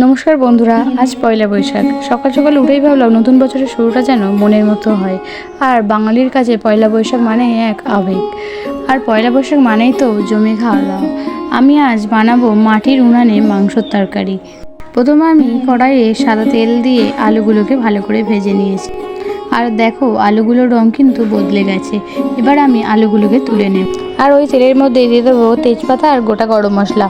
নমস্কার বন্ধুরা, আজ পয়লা বৈশাখ। সকাল সকাল উঠেই ভাবলাম নতুন বছরের শুরুটা যেন মনের মতো হয়। আর বাঙালির কাছে পয়লা বৈশাখ মানে এক আবেগ, আর পয়লা বৈশাখ মানেই তো জমে খাওয়া দাওয়া। আমি আজ বানাবো মাটির উনানে মাংসর তরকারি। প্রথমে আমি কড়াইয়ে সাদা তেল দিয়ে আলুগুলোকে ভালো করে ভেজে নিয়েছি। আর দেখো, আলুগুলোর রং কিন্তু বদলে গেছে। এবার আমি আলুগুলোকে তুলে নেব, আর ওই তেলের মধ্যে দিয়ে দেবো তেজপাতা আর গোটা গরম মশলা।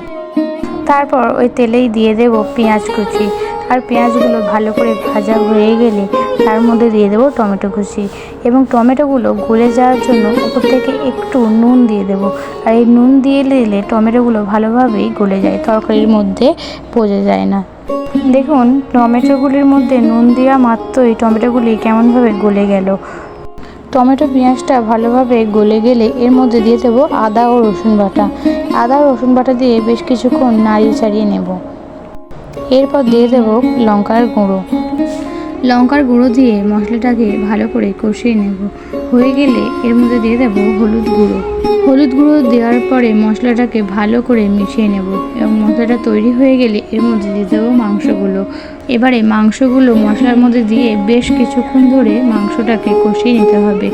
তারপর ওই তেলেই দিয়ে দেব পেঁয়াজ কুচি, আর পেঁয়াজগুলো ভালো করে ভাজা হয়ে গেলে তার মধ্যে দিয়ে দেবো টমেটো কুচি, এবং টমেটোগুলো গলে যাওয়ার জন্য উপর থেকে একটু নুন দিয়ে দেবো। আর এই নুন দিয়ে দিলে টমেটোগুলো ভালোভাবেই গলে যায়, তরকারির মধ্যে পচে যায় না। দেখুন, টমেটোগুলির মধ্যে নুন দেওয়া মাত্রই টমেটোগুলি কেমনভাবে গলে গেল। টমেটো পেঁয়াজটা ভালোভাবে গলে গেলে এর মধ্যে দিয়ে দেবো আদা ও রসুন বাটা। আদা ও রসুন বাটা দিয়ে বেশ কিছুক্ষণ নাড়িয়ে চাড়িয়ে নেব। এরপর দিয়ে দেবো লঙ্কার গুঁড়ো দিয়ে মশলাটাকে ভালো করে কষিয়ে নেব। হয়ে গেলে এর মধ্যে দিয়ে দেবো হলুদ গুঁড়ো দেওয়ার পরে মশলাটাকে ভালো করে মিশিয়ে নেব, এবং মশলাটা তৈরি হয়ে গেলে এর মধ্যে দিয়ে দেবো মাংসগুলো। এবারে মাংসগুলো মশলার মধ্যে দিয়ে বেশ কিছুক্ষণ ধরে মাংসটাকে কষিয়ে নিতে হবে।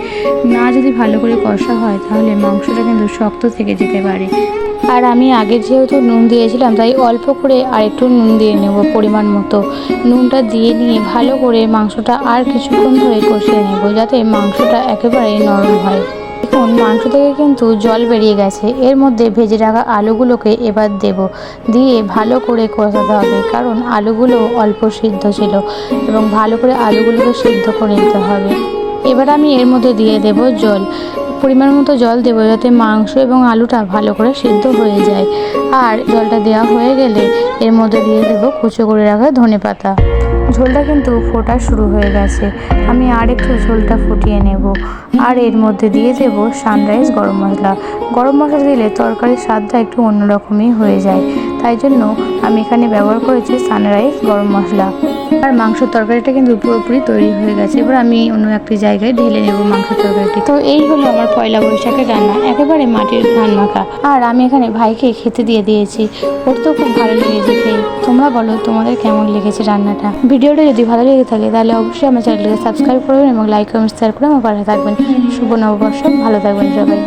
না যদি ভালো করে কষা হয় তাহলে মাংসটা কিন্তু শক্ত থেকে যেতে পারে। আর আমি আগে যেহেতু নুন দিয়েছিলাম, তাই অল্প করে আর একটু নুন দিয়ে নেব পরিমাণ মতো। নুনটা দিয়ে নিয়ে ভালো করে মাংসটা আর কিছুক্ষণ ধরে কষিয়ে নেব, যাতে মাংসটা একেবারে নরম হয়। দেখুন, মাংস থেকে কিন্তু জল বেরিয়ে গেছে। এর মধ্যে ভেজে রাখা আলুগুলোকে এবার দিয়ে ভালো করে কষাতে হবে, কারণ আলুগুলো অল্প সিদ্ধ ছিল, এবং ভালো করে আলুগুলোকে সিদ্ধ করে নিতে হবে। এবার আমি এর মধ্যে দিয়ে দেব জল, পরিমাণ মতো জল দেবো, যাতে মাংস এবং আলুটা ভালো করে সিদ্ধ হয়ে যায়। আর জলটা দেওয়া হয়ে গেলে এর মধ্যে দিয়ে দেবো কুচো করে রাখা ধনেপাতা। ঝোলটা কিন্তু ফোটা শুরু হয়ে গেছে, আমি আর একটু ঝোলটা ফুটিয়ে নেব। আর এর মধ্যে দিয়ে দেবো সানরাইজ গরম মশলা দিলে তরকারির স্বাদটা একটু অন্যরকমই হয়ে যায়, তাই জন্য আমি এখানে ব্যবহার করেছি সানরাইজ গরম মশলা। আর মাংসের তরকারিটা কিন্তু পুরোপুরি তৈরি হয়ে গেছে। এবার আমি অন্য একটি জায়গায় ঢেলে নেব মাংসের তরকারিটি। তো এই হলো আমার পয়লা বৈশাখের রান্না, একেবারে মাটির ধান মাখা। আর আমি এখানে ভাইকে খেতে দিয়ে দিয়েছি, ওর তো খুব ভালো লেগেছে খেয়ে। তোমরা বলো তোমাদের কেমন লেগেছে রান্নাটা। ভিডিওটা যদি ভালো লেগে থাকে তাহলে অবশ্যই আমার চ্যানেলটাকে সাবস্ক্রাইব করবেন, এবং লাইক কমেন্ট শেয়ার করে আমার পাশে থাকবেন। শুভ নববর্ষ, ভালো থাকবেন সবাই।